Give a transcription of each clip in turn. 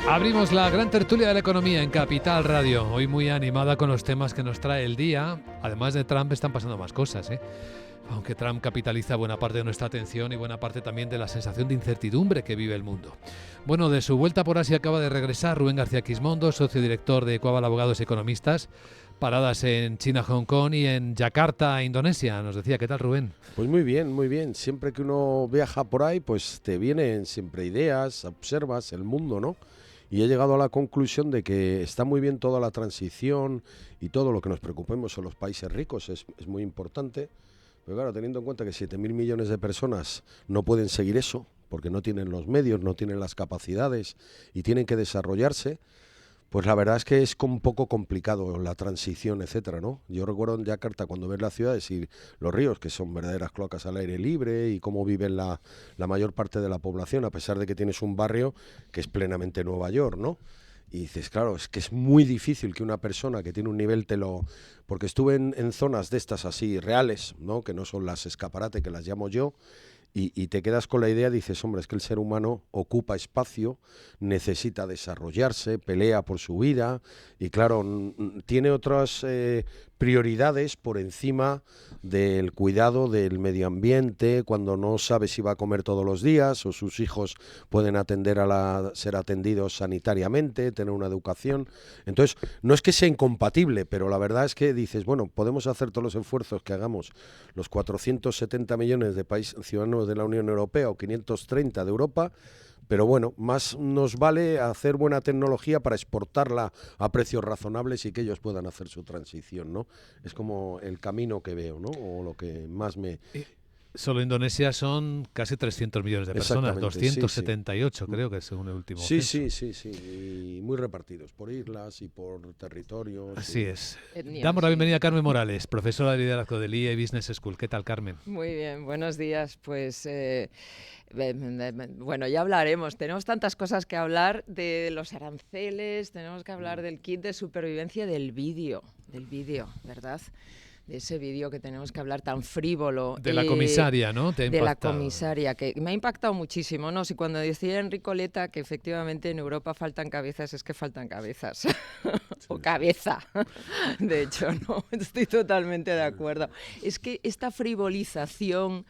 Abrimos la gran tertulia de la economía en Capital Radio, hoy muy animada con los temas que nos trae el día. Además de Trump están pasando más cosas, aunque Trump capitaliza buena parte de nuestra atención y buena parte también de la sensación de incertidumbre que vive el mundo. Bueno, de su vuelta por Asia acaba de regresar Rubén García Quismondo, socio director de Equaval Abogados Economistas, paradas en China, Hong Kong y en Yakarta, Indonesia. Nos decía, ¿qué tal, Rubén? Pues muy bien, muy bien. Siempre que uno viaja por ahí, pues te vienen siempre ideas, observas el mundo, ¿no? Y he llegado a la conclusión de que está muy bien toda la transición y todo lo que nos preocupemos en los países ricos es muy importante. Pero claro, teniendo en cuenta que 7.000 millones de personas no pueden seguir eso, porque no tienen los medios, no tienen las capacidades y tienen que desarrollarse, pues la verdad es que es un poco complicado la transición, etcétera, ¿no? Yo recuerdo en Yakarta cuando ves las ciudades y los ríos, que son verdaderas cloacas al aire libre, y cómo viven la mayor parte de la población, a pesar de que tienes un barrio que es plenamente Nueva York, ¿no? Y dices, claro, es que es muy difícil que una persona que tiene un nivel Porque estuve en zonas de estas así, reales, ¿no? Que no son las escaparate, que las llamo yo, y te quedas con la idea, dices, hombre, es que el ser humano ocupa espacio, necesita desarrollarse, pelea por su vida y claro, tiene otras prioridades por encima del cuidado del medio ambiente, cuando no sabe si va a comer todos los días o sus hijos pueden ser atendidos sanitariamente, tener una educación. Entonces, no es que sea incompatible, pero la verdad es que dices, bueno, podemos hacer todos los esfuerzos que hagamos los 470 millones de ciudadanos de la Unión Europea o 530 de Europa, pero bueno, más nos vale hacer buena tecnología para exportarla a precios razonables y que ellos puedan hacer su transición, ¿no? Es como el camino que veo, ¿no? O lo que más me... Solo Indonesia son casi 300 millones de personas, 278 sí. creo que según el último Sí, censo. sí, y muy repartidos por islas y por territorios. Así es. Etnias, Damos la sí. bienvenida a Carmen Morales, profesora de liderazgo del IE Business School. ¿Qué tal, Carmen? Muy bien, buenos días. Pues bueno, ya hablaremos. Tenemos tantas cosas que hablar de los aranceles, tenemos que hablar del kit de supervivencia del vídeo, ¿verdad? De ese vídeo que tenemos que hablar tan frívolo. De la comisaria, ¿no? ¿Te ha de la impactado? comisaria, que me ha impactado muchísimo, ¿no? Si cuando decía Enrico Letta que efectivamente en Europa faltan cabezas, es que faltan cabezas. Sí. O cabeza, de hecho, ¿no? Estoy totalmente de acuerdo. Es que esta frivolización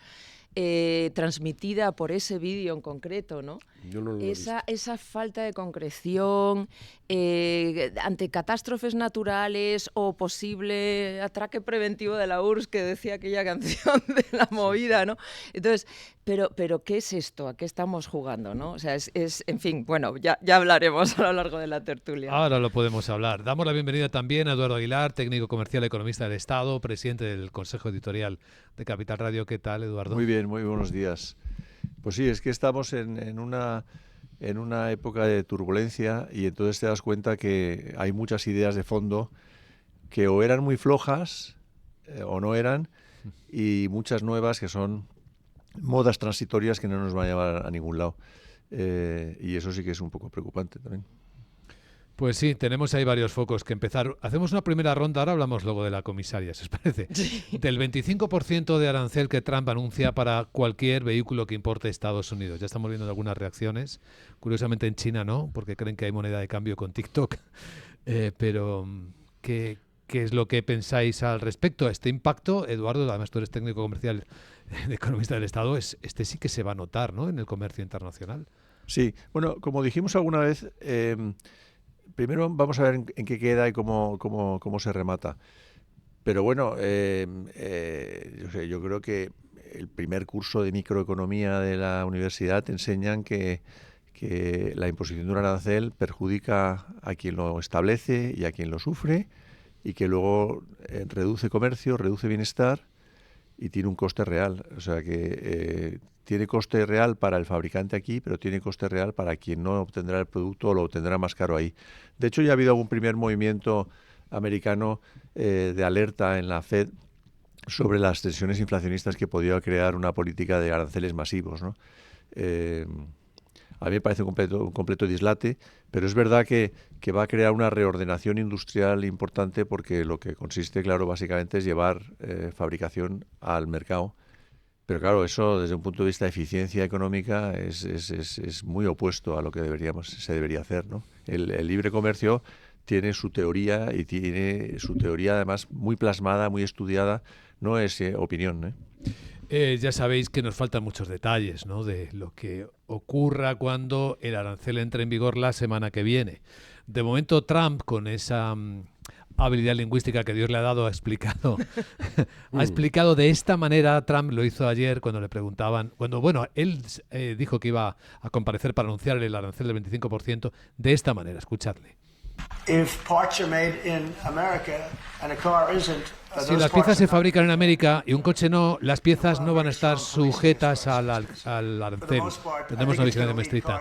transmitida por ese vídeo en concreto, ¿no? Yo no lo he visto. Esa falta de concreción ante catástrofes naturales o posible atraque preventivo de la URSS, que decía aquella canción de la movida, ¿no? Entonces, pero ¿qué es esto? ¿A qué estamos jugando, no? O sea, en fin, bueno, ya hablaremos a lo largo de la tertulia. Ahora lo podemos hablar. Damos la bienvenida también a Eduardo Aguilar, técnico comercial economista del Estado, presidente del Consejo Editorial de Capital Radio. ¿Qué tal, Eduardo? Muy bien, muy buenos días. Pues sí, es que estamos en una época de turbulencia y entonces te das cuenta que hay muchas ideas de fondo que o eran muy flojas o no eran, y muchas nuevas que son modas transitorias que no nos van a llevar a ningún lado. Y eso sí que es un poco preocupante también. Pues sí, tenemos ahí varios focos que empezar. Hacemos una primera ronda, ahora hablamos luego de la comisaria, ¿se os parece? Sí. Del 25% de arancel que Trump anuncia para cualquier vehículo que importe a Estados Unidos. Ya estamos viendo algunas reacciones. Curiosamente en China no, porque creen que hay moneda de cambio con TikTok. Pero, ¿qué es lo que pensáis al respecto a este impacto? Eduardo, además tú eres técnico comercial de economista del Estado, este sí que se va a notar, ¿no?, en el comercio internacional. Sí, bueno, como dijimos alguna vez, primero vamos a ver en qué queda y cómo se remata. Pero bueno, yo creo que el primer curso de microeconomía de la universidad te enseñan que la imposición de un arancel perjudica a quien lo establece y a quien lo sufre, y que luego reduce comercio, reduce bienestar y tiene un coste real. O sea que tiene coste real para el fabricante aquí, pero tiene coste real para quien no obtendrá el producto o lo obtendrá más caro ahí. De hecho, ya ha habido algún primer movimiento americano de alerta en la Fed sobre las tensiones inflacionistas que podía crear una política de aranceles masivos, ¿no? A mí me parece un completo dislate, pero es verdad que va a crear una reordenación industrial importante, porque lo que consiste, claro, básicamente es llevar fabricación al mercado. Pero claro, eso desde un punto de vista de eficiencia económica es muy opuesto a lo que se debería hacer, ¿no? El libre comercio tiene su teoría y tiene su teoría además muy plasmada, muy estudiada, no es opinión, ¿eh? Ya sabéis que nos faltan muchos detalles, ¿no?, de lo que ocurra cuando el arancel entre en vigor la semana que viene. De momento Trump, con esa habilidad lingüística que Dios le ha dado, ha explicado de esta manera. Trump lo hizo ayer cuando le preguntaban, él dijo que iba a comparecer para anunciar el arancel del 25%, de esta manera, escuchadle. Si las piezas se fabrican en América y un coche no, las piezas no van a estar sujetas al arancel. Tendremos una vigilancia muy estricta.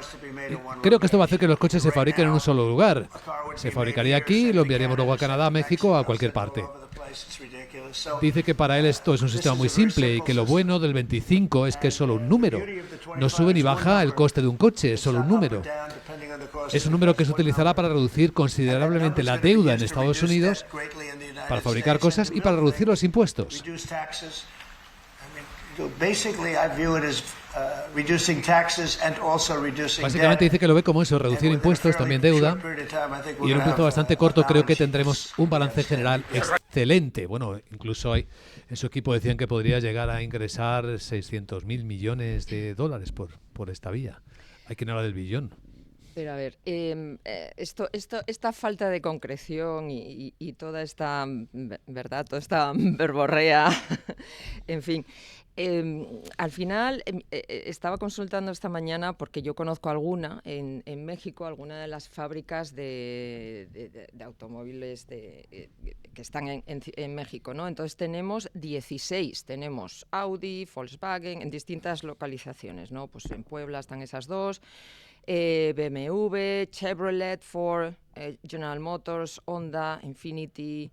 Creo que esto va a hacer que los coches se fabriquen en un solo lugar. Se fabricaría aquí y lo enviaríamos luego a Canadá, a México, a cualquier parte. Dice que para él esto es un sistema muy simple y que lo bueno del 25 es que es solo un número. No sube ni baja el coste de un coche, es solo un número. Es un número que se utilizará para reducir considerablemente la deuda en Estados Unidos, para fabricar cosas y para reducir los impuestos. Básicamente dice que lo ve como eso, reducir impuestos, también deuda, y en un plazo bastante corto creo que tendremos un balance general excelente. Bueno, incluso en su equipo decían que podría llegar a ingresar 600.000 millones de dólares por esta vía. Hay quien habla del billón. Pero a ver, esta falta de concreción y toda esta, ¿verdad?, toda esta verborrea, en fin, al final estaba consultando esta mañana porque yo conozco alguna en México, alguna de las fábricas de automóviles que están en México, ¿no? Entonces tenemos 16, tenemos Audi, Volkswagen, en distintas localizaciones, ¿no? Pues en Puebla están esas dos. BMW, Chevrolet, Ford, General Motors, Honda, Infiniti,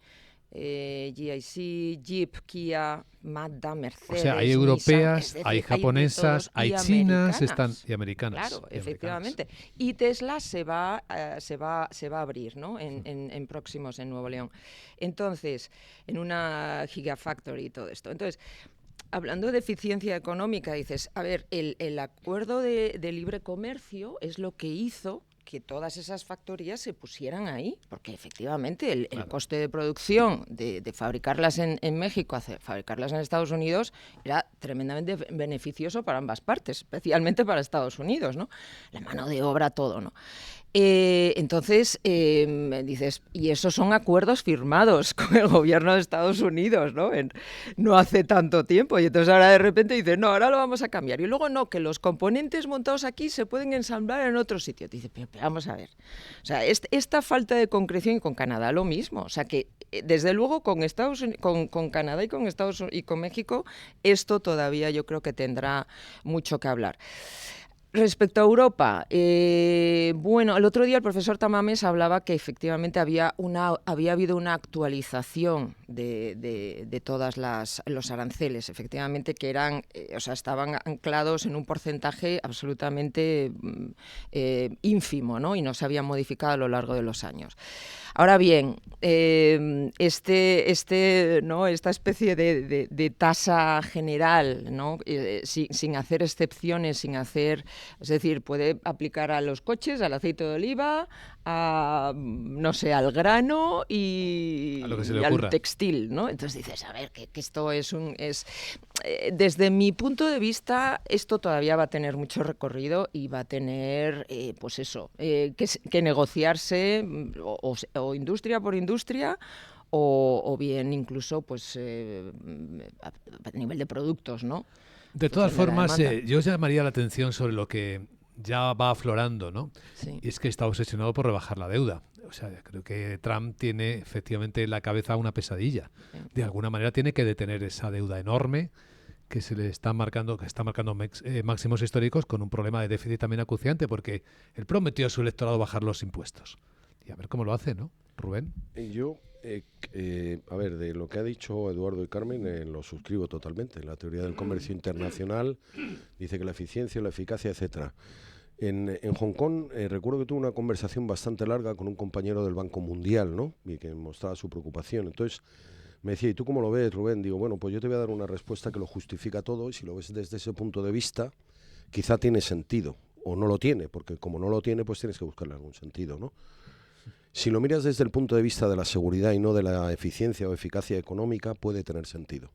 GIC, Jeep, Kia, Mazda, Mercedes. O sea, hay europeas, Nissan, hay japonesas, hay chinas y americanas. Claro, efectivamente. Y Tesla se va a abrir, ¿no?, en próximos en Nuevo León. Entonces, en una Gigafactory y todo esto. Entonces, hablando de eficiencia económica, dices, a ver, el acuerdo de libre comercio es lo que hizo que todas esas factorías se pusieran ahí, porque efectivamente el coste de producción de fabricarlas en México a fabricarlas en Estados Unidos era tremendamente beneficioso para ambas partes, especialmente para Estados Unidos, ¿no? La mano de obra, todo, ¿no? Entonces, dices, y esos son acuerdos firmados con el gobierno de Estados Unidos, ¿no? No hace tanto tiempo. Y entonces ahora de repente dices, no, ahora lo vamos a cambiar. Y luego no, que los componentes montados aquí se pueden ensamblar en otro sitio. Dices, pero vamos a ver. O sea, esta falta de concreción, y con Canadá lo mismo. O sea, que desde luego con Canadá y con México, esto todavía yo creo que tendrá mucho que hablar. Respecto a Europa, el otro día el profesor Tamames hablaba que efectivamente había habido una actualización de todas los aranceles, efectivamente que eran, estaban anclados en un porcentaje absolutamente ínfimo, ¿no? Y no se habían modificado a lo largo de los años. Ahora bien, esta especie de tasa general, ¿no?, sin hacer excepciones, es decir, puede aplicar a los coches, al aceite de oliva, al grano y al textil, ¿no? Entonces dices, a ver, que esto desde mi punto de vista, esto todavía va a tener mucho recorrido y va a tener, que negociarse o industria por industria o bien incluso a nivel de productos, ¿no? De todas formas, yo llamaría la atención sobre lo que ya va aflorando, ¿no? Sí. Y es que está obsesionado por rebajar la deuda. O sea, creo que Trump tiene efectivamente en la cabeza una pesadilla. Sí. De alguna manera tiene que detener esa deuda enorme que se le está marcando, máximos históricos, con un problema de déficit también acuciante, porque él prometió a su electorado bajar los impuestos. Y a ver cómo lo hace, ¿no, Rubén? Yo, a ver, de lo que ha dicho Eduardo y Carmen, lo suscribo totalmente. La teoría del comercio internacional dice que la eficiencia, la eficacia, etcétera. En Hong Kong recuerdo que tuve una conversación bastante larga con un compañero del Banco Mundial, ¿no?, y que mostraba su preocupación. Entonces, me decía, ¿y tú cómo lo ves, Rubén? Digo, bueno, pues yo te voy a dar una respuesta que lo justifica todo y si lo ves desde ese punto de vista, quizá tiene sentido o no lo tiene, porque como no lo tiene, pues tienes que buscarle algún sentido, ¿no? Si lo miras desde el punto de vista de la seguridad y no de la eficiencia o eficacia económica, puede tener sentido.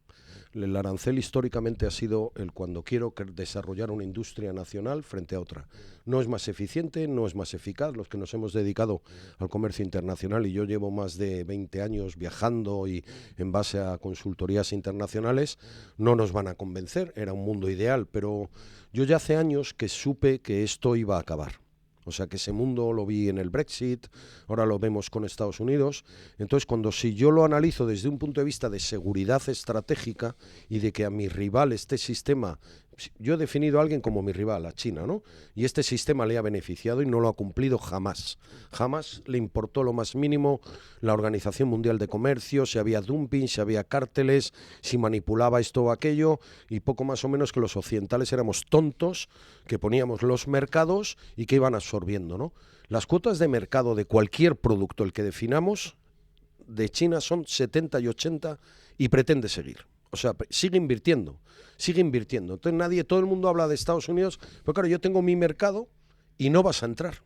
El arancel históricamente ha sido el cuando quiero desarrollar una industria nacional frente a otra. No es más eficiente, no es más eficaz. Los que nos hemos dedicado al comercio internacional, y yo llevo más de 20 años viajando y en base a consultorías internacionales, no nos van a convencer. Era un mundo ideal, pero yo ya hace años que supe que esto iba a acabar. O sea, que ese mundo lo vi en el Brexit, ahora lo vemos con Estados Unidos. Entonces, si yo lo analizo desde un punto de vista de seguridad estratégica y de que a mi rival este sistema, yo he definido a alguien como mi rival, a China, ¿no? Y este sistema le ha beneficiado y no lo ha cumplido jamás. Jamás le importó lo más mínimo la Organización Mundial de Comercio, si había dumping, si había cárteles, si manipulaba esto o aquello, y poco más o menos que los occidentales éramos tontos, que poníamos los mercados y que iban absorbiendo, ¿no? Las cuotas de mercado de cualquier producto, el que definamos, de China son 70 y 80 y pretende seguir. O sea, sigue invirtiendo. Entonces todo el mundo habla de Estados Unidos, pero claro, yo tengo mi mercado y no vas a entrar.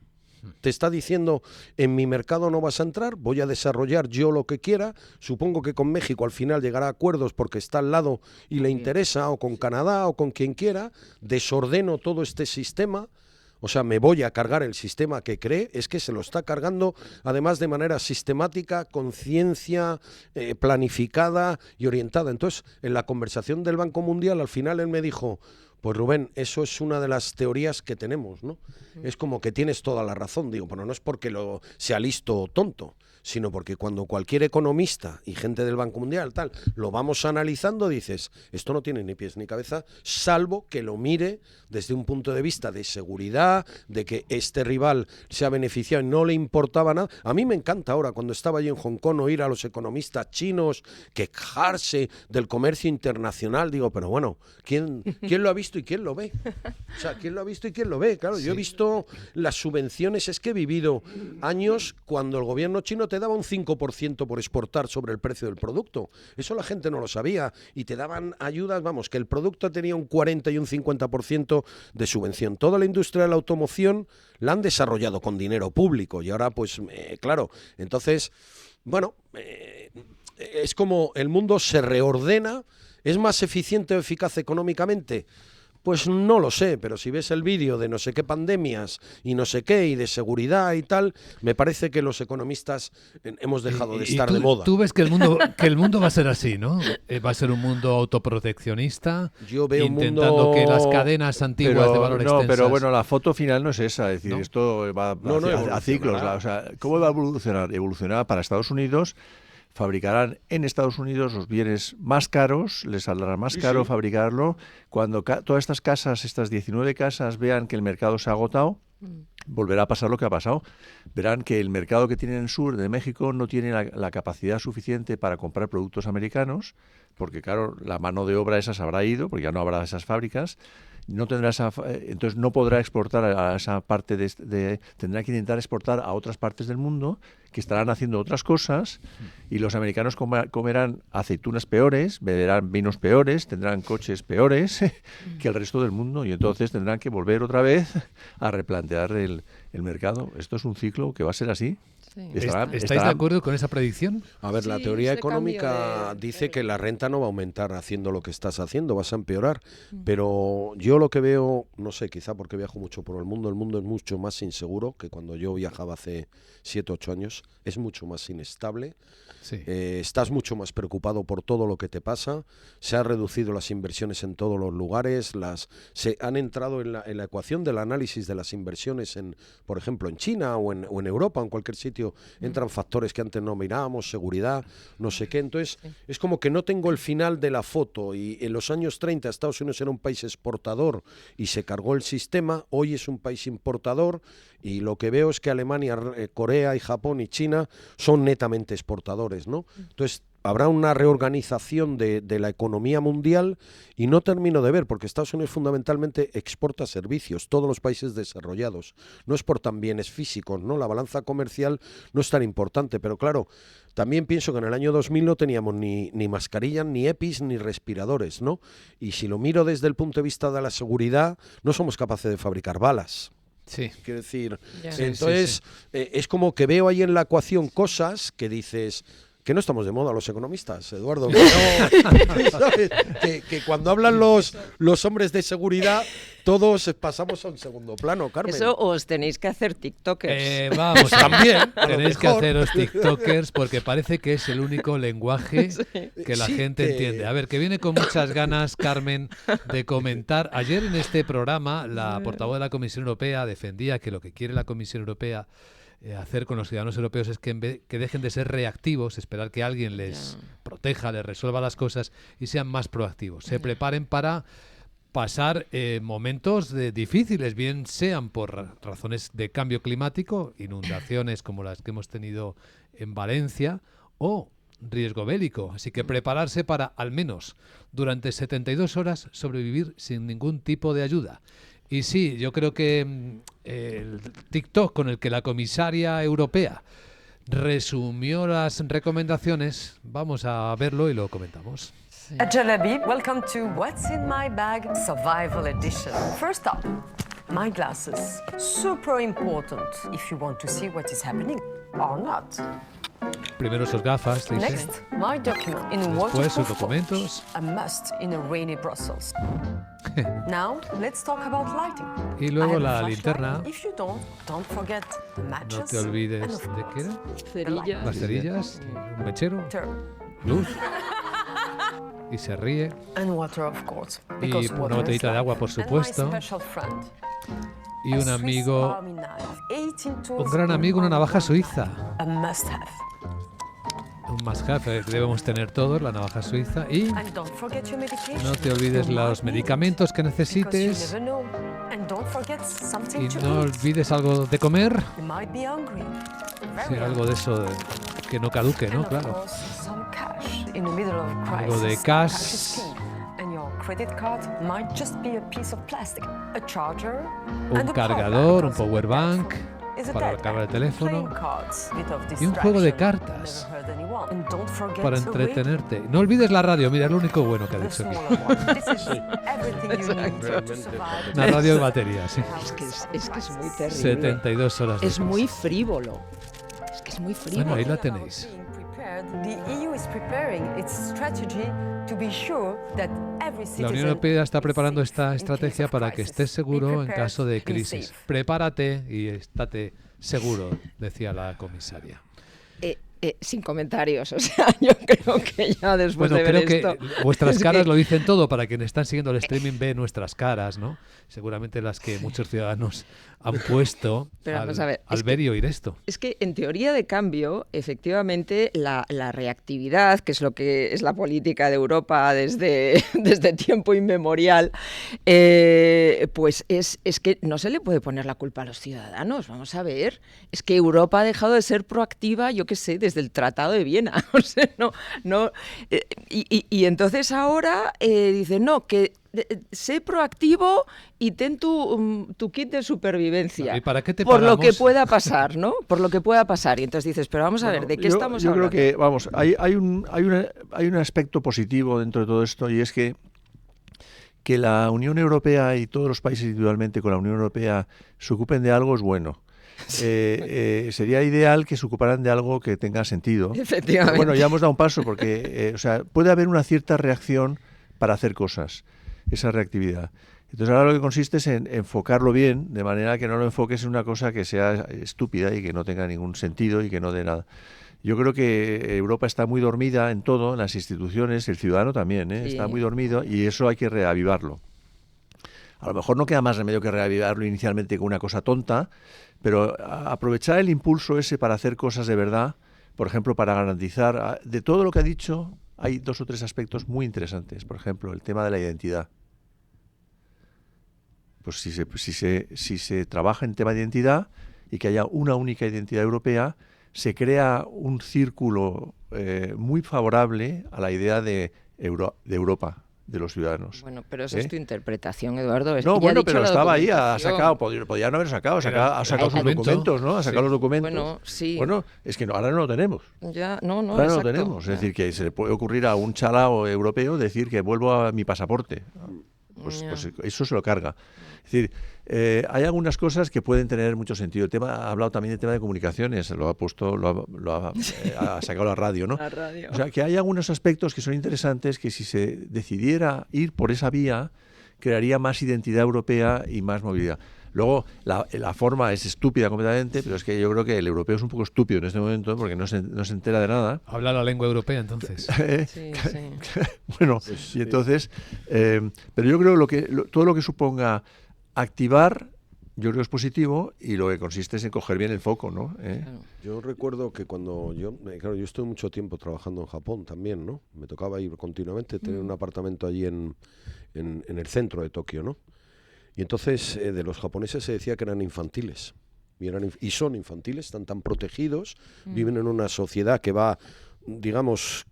Te está diciendo, en mi mercado no vas a entrar, voy a desarrollar yo lo que quiera, supongo que con México al final llegará a acuerdos porque está al lado y le interesa, o con Canadá o con quien quiera, desordeno todo este sistema. O sea, me voy a cargar el sistema que cree, es que se lo está cargando además de manera sistemática, con ciencia, planificada y orientada. Entonces, en la conversación del Banco Mundial, al final él me dijo, pues Rubén, eso es una de las teorías que tenemos, ¿no? Es como que tienes toda la razón, digo, pero no es porque sea listo o tonto, sino porque cuando cualquier economista y gente del Banco Mundial, tal, lo vamos analizando, dices, esto no tiene ni pies ni cabeza, salvo que lo mire desde un punto de vista de seguridad, de que este rival se ha beneficiado y no le importaba nada. A mí me encanta ahora, cuando estaba allí en Hong Kong, oír a los economistas chinos quejarse del comercio internacional. Digo, pero bueno, ¿quién lo ha visto y quién lo ve? O sea, ¿quién lo ha visto y quién lo ve? Claro, sí. Yo he visto las subvenciones, es que he vivido años cuando el gobierno chino te daba un 5% por exportar sobre el precio del producto. Eso la gente no lo sabía. Y te daban ayudas, vamos, que el producto tenía un 40 y un 50% de subvención. Toda la industria de la automoción la han desarrollado con dinero público. Y ahora, pues, claro, entonces, bueno, es como el mundo se reordena. ¿Es más eficiente o eficaz económicamente? Pues no lo sé, pero si ves el vídeo de no sé qué pandemias y no sé qué, y de seguridad y tal, me parece que los economistas hemos dejado de estar de moda. Tú ves que el mundo va a ser así, ¿no? Va a ser un mundo autoproteccionista, yo veo intentando que las cadenas antiguas de valor extensas... No, pero bueno, la foto final no es esa, es decir, ¿no? Esto va a ciclos. O sea, ¿cómo va a evolucionar? Evolucionará para Estados Unidos. Fabricarán en Estados Unidos los bienes más caros, les saldrá más caro fabricarlo. Cuando todas estas casas, estas 19 casas, vean que el mercado se ha agotado, volverá a pasar lo que ha pasado. Verán que el mercado que tiene en el sur de México no tiene la capacidad suficiente para comprar productos americanos, porque claro, la mano de obra esa se habrá ido, porque ya no habrá esas fábricas. No tendrá entonces no podrá exportar a esa parte tendrá que intentar exportar a otras partes del mundo que estarán haciendo otras cosas, y los americanos comerán aceitunas peores, beberán vinos peores, tendrán coches peores que el resto del mundo, y entonces tendrán que volver otra vez a replantear el mercado. Esto es un ciclo que va a ser así. Sí. ¿Estáis de acuerdo con esa predicción? A ver, la teoría económica dice que la renta no va a aumentar haciendo lo que estás haciendo, vas a empeorar. Pero yo lo que veo, no sé, quizá porque viajo mucho por el mundo es mucho más inseguro que cuando yo viajaba hace 7, 8 años. Es mucho más inestable. Sí. Estás mucho más preocupado por todo lo que te pasa. Se han reducido las inversiones en todos los lugares. Se han entrado en la ecuación del análisis de las inversiones, por ejemplo, en China o en Europa, en cualquier sitio. Entran factores que antes no mirábamos, seguridad, no sé qué. Entonces, es como que no tengo el final de la foto. Y en los años 30 Estados Unidos era un país exportador y se cargó el sistema. Hoy es un país importador, y lo que veo es que Alemania, Corea y Japón y China son netamente exportadores, ¿no? Entonces, habrá una reorganización de la economía mundial y no termino de ver, porque Estados Unidos fundamentalmente exporta servicios, todos los países desarrollados. No exportan bienes físicos, ¿no? La balanza comercial no es tan importante, pero claro, también pienso que en el año 2000 no teníamos ni mascarillas, ni EPIs, ni respiradores, ¿no? Y si lo miro desde el punto de vista de la seguridad, no somos capaces de fabricar balas. Sí. Quiero decir, Ya. entonces es como que veo ahí en la ecuación cosas que dices que no estamos de moda los economistas, Eduardo. Que, no, ¿sabes? Que cuando hablan los hombres de seguridad, todos pasamos a un segundo plano, Carmen. Eso os tenéis que hacer tiktokers. Vamos, También, a lo tenéis que mejor. haceros tiktokers porque parece que es el único lenguaje que la Sí, gente que- entiende. A ver, que viene con muchas ganas, Carmen, de comentar. Ayer en este programa, la portavoz de la Comisión Europea defendía que lo que quiere la Comisión Europea hacer con los ciudadanos europeos es que dejen de ser reactivos, esperar que alguien les proteja, les resuelva las cosas y sean más proactivos. Se preparen para pasar momentos difíciles, bien sean por razones de cambio climático, inundaciones como las que hemos tenido en Valencia, o riesgo bélico. Así que prepararse para, al menos durante 72 horas, sobrevivir sin ningún tipo de ayuda. Y sí, yo creo que el TikTok con el que la comisaria europea resumió las recomendaciones, vamos a verlo y lo comentamos. Jalebi, welcome to What's in My Bag Survival Edition. First up, my glasses. Super important if you want to see what is happening or not. Primero sus gafas, dice. Next, my document in Después sus waterproof documentos. font. A must in a rainy Brussels. Now, let's talk about lighting. Y I luego have a la flashlight. linterna. If you don't forget the No matches. te olvides and of de qué course, era. Cerillas. Las cerillas, un mechero, turn. luz. Y se ríe. And water, of course. Y because una water is botellita de life. agua, por And my supuesto. special friend, Y a un Swiss amigo, Army knife, 18 un tools gran in amigo, una one navaja one suiza. time. A must have. Un must-have que debemos tener todos, la navaja suiza. Y And don't forget your medication. no te olvides You los might need medicamentos que it, because you necesites. never know. And don't forget something Y to no eat. olvides algo de comer. You might be hungry. Sí, Very algo de eso que no caduque, hungry. ¿no? And Claro. of course, some cash in the middle of a crisis. Algo de Cash cash. is king. And your credit card might just be a piece of plastic. A charger Un and a cargador, un power power bank, bank is a para dead cargar el bank. teléfono. Playing cards, bit of Y un juego de distraction, cartas never hurt anyone. And don't forget para a radio. entretenerte. No olvides la radio, mira, es lo único bueno que ha The dicho aquí. smaller one. This is everything you need to Realmente. survive. Una radio de batería, sí. Es que es muy terrible. 72 horas Es después. muy frívolo. Es que es muy frívolo. Bueno, ahí la tenéis. The EU is preparing its strategy to be sure that every La citizen Unión Europea está is preparando safe esta in estrategia case of para que crisis. estés Be seguro en prepared, caso de be crisis. safe. Prepárate y estate seguro, decía la comisaria. Sin comentarios, o sea, yo creo que ya después Bueno, de ver creo esto... que vuestras es caras que- lo dicen todo. Para quienes están siguiendo el streaming, ve nuestras caras, ¿no? Seguramente las que muchos ciudadanos han puesto Pero vamos a ver, al es ver y oír esto. Es que en teoría de cambio, efectivamente, la reactividad, que es lo que es la política de Europa desde, desde tiempo inmemorial, pues es que no se le puede poner la culpa a los ciudadanos. Vamos a ver, es que Europa ha dejado de ser proactiva, yo qué sé, desde el Tratado de Viena. O sea, y entonces ahora dicen, no, que sé proactivo y ten tu kit de supervivencia. ¿Y para qué te por lo que pagamos? pueda pasar, ¿no? Por lo que pueda pasar. Y entonces dices, pero vamos a ver, ¿de qué estamos yo hablando? creo que, vamos, hay un aspecto positivo dentro de todo esto, y es que la Unión Europea y todos los países individualmente con la Unión Europea se ocupen de algo es bueno. Sería ideal que se ocuparan de algo que tenga sentido. Efectivamente. Bueno, ya hemos dado un paso porque o sea, puede haber una cierta reacción para hacer cosas, esa reactividad. Entonces ahora lo que consiste es en enfocarlo bien, de manera que no lo enfoques en una cosa que sea estúpida y que no tenga ningún sentido y que no dé nada. Yo creo que Europa está muy dormida en todo, en las instituciones, el ciudadano también, Sí. está muy dormido, y eso hay que reavivarlo. A lo mejor no queda más remedio que reavivarlo inicialmente con una cosa tonta, pero aprovechar el impulso ese para hacer cosas de verdad, por ejemplo, para garantizar, de todo lo que ha dicho, hay 2 o 3 aspectos muy interesantes. Por ejemplo, el tema de la identidad. Pues si se trabaja en tema de identidad y que haya una única identidad europea, se crea un círculo muy favorable a la idea de Europa, de los ciudadanos. Bueno, pero esa es tu interpretación, Eduardo. Es No, que ya ha bueno, dicho pero la estaba ahí, ha documentación. sacado, podía no haber sacado, ha sacado sus documentos, ¿no? Ha sacado los documentos. Bueno, sí. Bueno, es que ahora no lo tenemos. Ya, no, Ahora no lo exacto. tenemos. Es decir, que se le puede ocurrir a un chalao europeo decir que vuelvo a mi pasaporte. Pues eso se lo carga. Es decir, hay algunas cosas que pueden tener mucho sentido. Ha hablado también del tema de comunicaciones, ha sacado la radio, ¿no? La radio. O sea, que hay algunos aspectos que son interesantes que si se decidiera ir por esa vía, crearía más identidad europea y más movilidad. Luego, la forma es estúpida completamente, pero es que yo creo que el europeo es un poco estúpido en este momento porque no se entera de nada. Habla la lengua europea, entonces. Sí. Bueno, y entonces, pero yo creo todo lo que suponga activar, yo creo que es positivo, y lo que consiste es en coger bien el foco, ¿no? Claro. Yo recuerdo que cuando yo estuve mucho tiempo trabajando en Japón también, ¿no? Me tocaba ir continuamente, tener un apartamento allí en el centro de Tokio, ¿no? Y entonces de los japoneses se decía que eran infantiles. Y son infantiles, están tan protegidos, viven en una sociedad que va, digamos,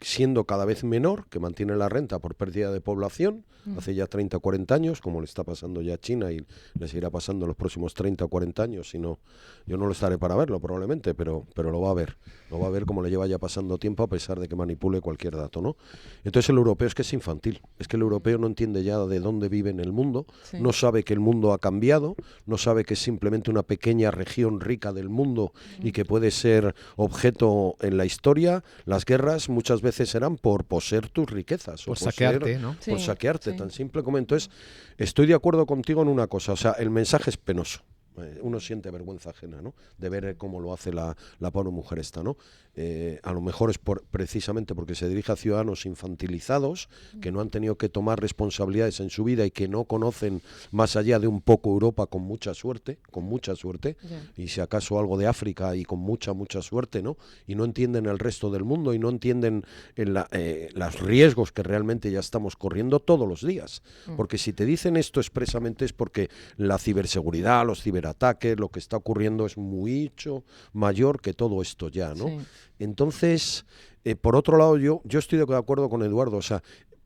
siendo cada vez menor, que mantiene la renta por pérdida de población, hace ya 30 o 40 años, como le está pasando ya a China y le seguirá pasando en los próximos 30 o 40 años, si no, yo no lo estaré para verlo probablemente, pero lo va a ver como le lleva ya pasando tiempo a pesar de que manipule cualquier dato, ¿no? Entonces el europeo es que es infantil, es que el europeo no entiende ya de dónde vive en el mundo, no sabe que el mundo ha cambiado, no sabe que es simplemente una pequeña región rica del mundo y que puede ser objeto en la historia. Las guerras muchas veces serán por poseer tus riquezas. Por saquearte, ¿no? Por saquearte, sí. tan simple como. Entonces, estoy de acuerdo contigo en una cosa, o sea, el mensaje es penoso. Uno siente vergüenza ajena, ¿no? De ver cómo lo hace la pobre mujer esta, ¿no? A lo mejor es precisamente porque se dirige a ciudadanos infantilizados que no han tenido que tomar responsabilidades en su vida y que no conocen más allá de un poco Europa con mucha suerte, y si acaso algo de África y con mucha suerte, ¿no? Y no entienden el resto del mundo y no entienden los riesgos que realmente ya estamos corriendo todos los días. Porque si te dicen esto expresamente es porque la ciberseguridad, los ciberataques, lo que está ocurriendo es mucho mayor que todo esto ya, ¿no? Sí. Entonces, por otro lado, yo estoy de acuerdo con Eduardo, o sea,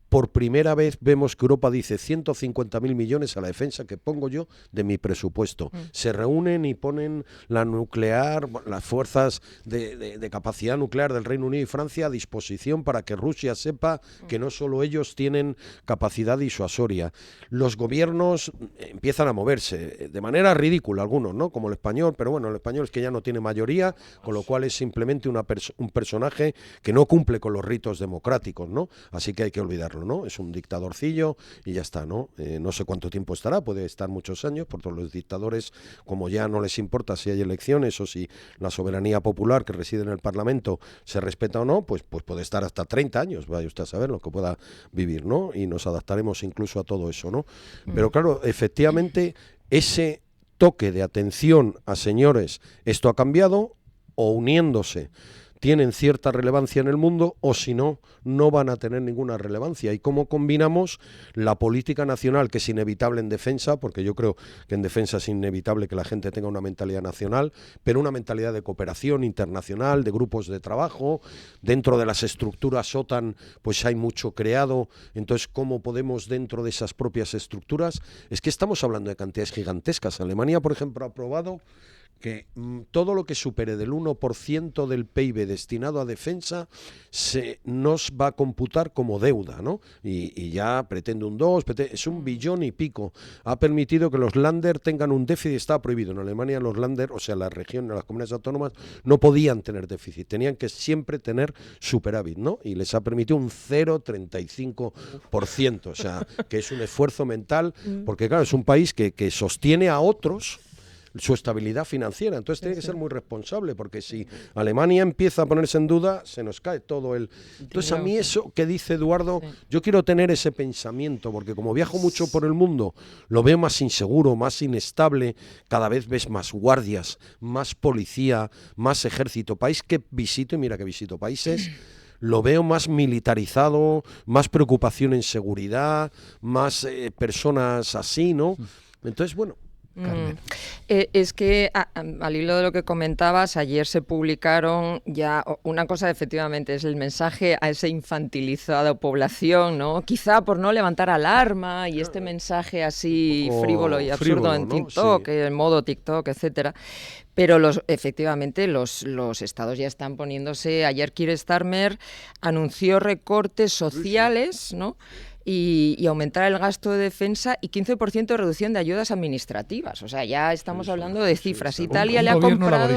por primera vez vemos que Europa dice 150.000 millones a la defensa que pongo yo de mi presupuesto. Se reúnen y ponen la nuclear, las fuerzas de capacidad nuclear del Reino Unido y Francia a disposición para que Rusia sepa que no solo ellos tienen capacidad disuasoria. Los gobiernos empiezan a moverse de manera ridícula, algunos, ¿no? Como el español, pero bueno, el español es que ya no tiene mayoría, con lo cual es simplemente un personaje que no cumple con los ritos democráticos, ¿no? Así que hay que olvidarlo, ¿no? Es un dictadorcillo y ya está, ¿no? No sé cuánto tiempo estará, puede estar muchos años, por todos los dictadores, como ya no les importa si hay elecciones o si la soberanía popular que reside en el Parlamento se respeta o no, pues puede estar hasta 30 años, vaya usted a saber lo que pueda vivir, ¿no? Y nos adaptaremos incluso a todo eso, ¿no? Pero claro, efectivamente, ese toque de atención a señores, esto ha cambiado, o uniéndose tienen cierta relevancia en el mundo, o si no, no van a tener ninguna relevancia. ¿Y cómo combinamos la política nacional, que es inevitable en defensa, porque yo creo que en defensa es inevitable que la gente tenga una mentalidad nacional, pero una mentalidad de cooperación internacional, de grupos de trabajo, dentro de las estructuras OTAN, pues hay mucho creado, entonces cómo podemos dentro de esas propias estructuras, es que estamos hablando de cantidades gigantescas. Alemania, por ejemplo, ha aprobado que todo lo que supere del 1% del PIB destinado a defensa nos va a computar como deuda, ¿no? Y ya pretende un 2, es $1 billón y pico. Ha permitido que los Länder tengan un déficit, está prohibido. En Alemania los Länder, o sea, las regiones, las comunidades autónomas, no podían tener déficit, tenían que siempre tener superávit, ¿no? Y les ha permitido un 0,35%, o sea, que es un esfuerzo mental, porque claro, es un país que sostiene a otros su estabilidad financiera, entonces tiene que ser muy responsable, porque si Alemania empieza a ponerse en duda, se nos cae todo el... Entonces a mí eso que dice Eduardo, yo quiero tener ese pensamiento, porque como viajo mucho por el mundo, lo veo más inseguro, más inestable, cada vez ves más guardias, más policía, más ejército, país que visito, y mira que visito países, lo veo más militarizado, más preocupación en seguridad, más personas así, ¿no? Entonces, bueno, Carmen. Es que al hilo de lo que comentabas, ayer se publicaron ya una cosa, efectivamente, es el mensaje a esa infantilizada población, ¿no? Quizá por no levantar alarma y este mensaje así frívolo y absurdo en TikTok, sí, en modo TikTok, etcétera. Pero efectivamente los estados ya están poniéndose. Ayer Keir Starmer anunció recortes sociales, ¿no? Y aumentar el gasto de defensa y 15% de reducción de ayudas administrativas. O sea, ya estamos hablando de cifras. Sí, Italia le ha comprado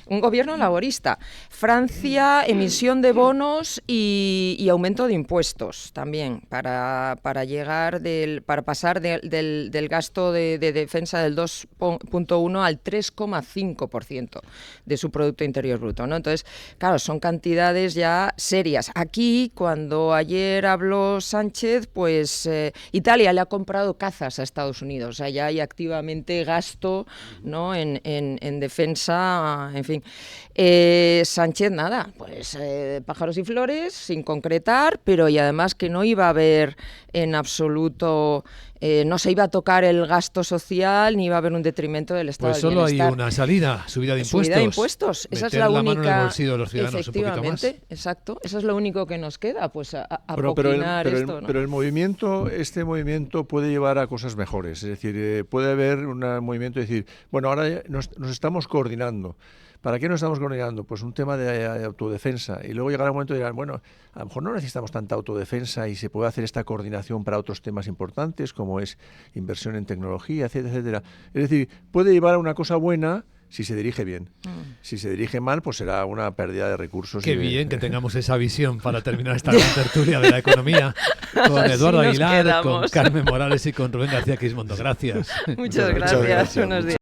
un gobierno laborista. Francia, emisión de bonos y aumento de impuestos también para pasar del gasto de defensa del 2,1 al 3,5% de su Producto Interior Bruto, ¿no? Entonces, claro, son cantidades ya serias. Aquí, cuando ayer habló Sánchez, pues Italia le ha comprado cazas a Estados Unidos, o sea, ya hay activamente gasto, ¿no? en defensa, en fin. Sánchez, nada, pues pájaros y flores, sin concretar, pero y además que no iba a haber en absoluto... no se iba a tocar el gasto social ni iba a haber un detrimento del estado del bienestar. Pues solo hay una salida, subida de impuestos. Subida de impuestos, esa es la única. Meter la mano en el bolsillo de los ciudadanos un poquito más. Exacto, eso es lo único que nos queda, pues esto, ¿no? Pero este movimiento puede llevar a cosas mejores, es decir, puede haber un movimiento de decir, bueno, ahora nos estamos coordinando. ¿Para qué nos estamos coordinando? Pues un tema de autodefensa. Y luego llegará un momento y dirán, bueno, a lo mejor no necesitamos tanta autodefensa y se puede hacer esta coordinación para otros temas importantes, como es inversión en tecnología, etcétera, etcétera. Es decir, puede llevar a una cosa buena si se dirige bien. Si se dirige mal, pues será una pérdida de recursos. Qué bien que tengamos esa visión para terminar esta gran tertulia de la economía con Eduardo Aguilar, con Carmen Morales y con Rubén García Quismondo. Gracias. Muchas gracias. Buenos días.